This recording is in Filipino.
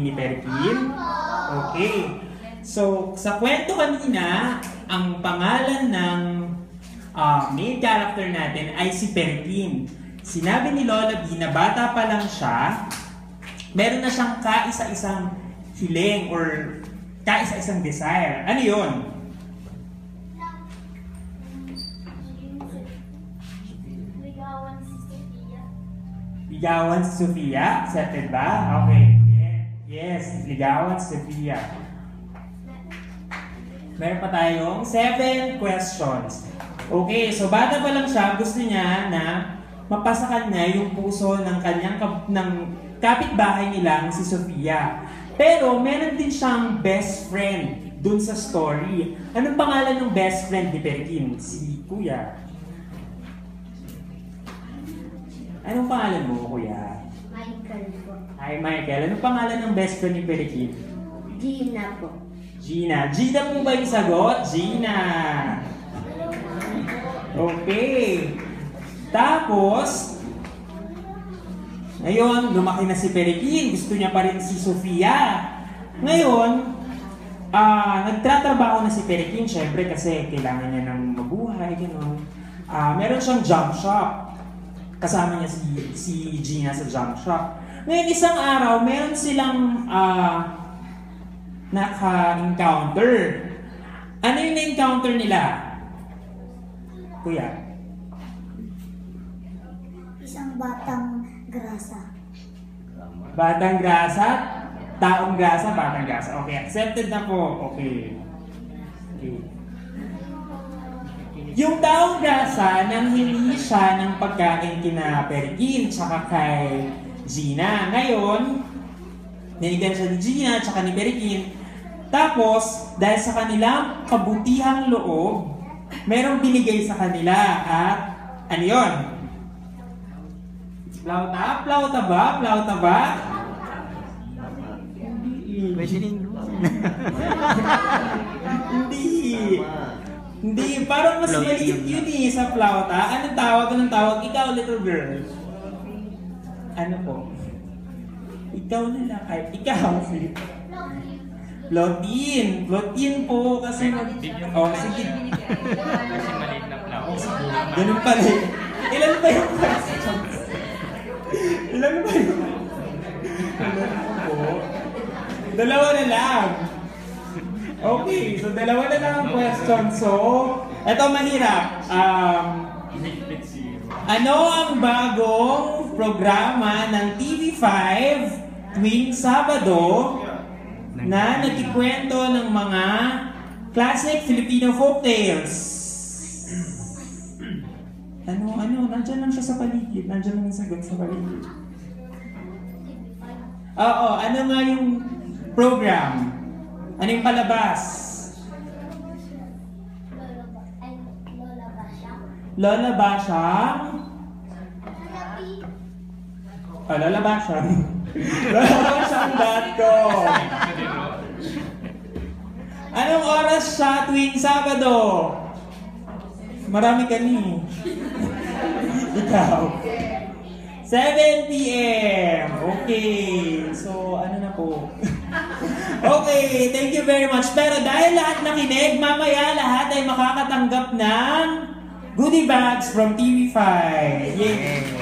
ni Perkin? Okay. So, sa kwento kanina, ang pangalan ng main character natin ay si Perkin. Sinabi ni Lola B na bata pa lang siya, meron na siyang kaisa-isang hiling or kaisa-isang desire. Ano yun? Ligawan si Sofia? Accepted ba? Okay. Yes, ligawan si Sofia. Meron pa tayong 7 questions. Okay, so bata pa lang siya, gusto niya na mapasakan niya yung puso ng kanyang kapitbahay nilang si Sofia. Pero meron din siyang best friend dun sa story. Anong pangalan ng best friend ni Perkin? Si Kuya. Anong pangalan mo, Kuya? Michael po. Hi, Michael. Anong pangalan ng best friend ni Perkin? Gina po. Gina. Gina po ba yung sagot? Gina. Okay. Tapos, ngayon, lumaki na si Perkin. Gusto niya pa rin si Sofia. Ngayon, nagtatrabaho na si Perkin, syempre, kasi kailangan niya ng mabuhay, gano'n. Meron siyang junk shop. Kasama niya si Gina sa junk shop. Ngayon, isang araw, meron silang naka-encounter. Ano yung na-encounter nila? Kuya? Isang batang grasa. Batang grasa? Taong grasa? Batang grasa. Okay, accepted na po. Okay. Yung taong grasa, nanghingi siya ng pagkain kina Perkin tsaka kay Gina. Ngayon, niligan siya ni Gina tsaka ni Perkin. Tapos, dahil sa kanilang kabutihang loob, merong binigay sa kanila at ano yun? Plauta? Plauta ba? Plauta ba? Hindi. Hindi. Parang mas maliit yun eh sa plauta. Anong tawag? Anong tawag? Ikaw, little girl. Ano po? Ikaw na lang. Ay, ikaw. Flotin. Flotin po kasi oh, sige. Kasi maliit na plauta. Ganun pala. Ilan ba yung questions? Ilan ba yung po? Dalawa na lang. Okay, so dalawa na lang ang question. So, eto mahirap. Ano ang bagong programa ng TV5 tuwing Sabado na nagkikwento ng mga classic Filipino folktales? Ano, nandyan lang siya sa paligid. Nandyan lang yung sagot sa paligid. Oo, ano nga yung program? Ano yung palabas? Lola Basyang? Lola Basyang. LolaBasyang.com. Anong oras siya tuwing Sabado? Marami ka ni. Ikaw. 7 p.m. Okay. So, ano na po? Okay, thank you very much. Pero dahil lahat nakinig, mamaya lahat ay makakatanggap ng goodie bags from TV5. Yay!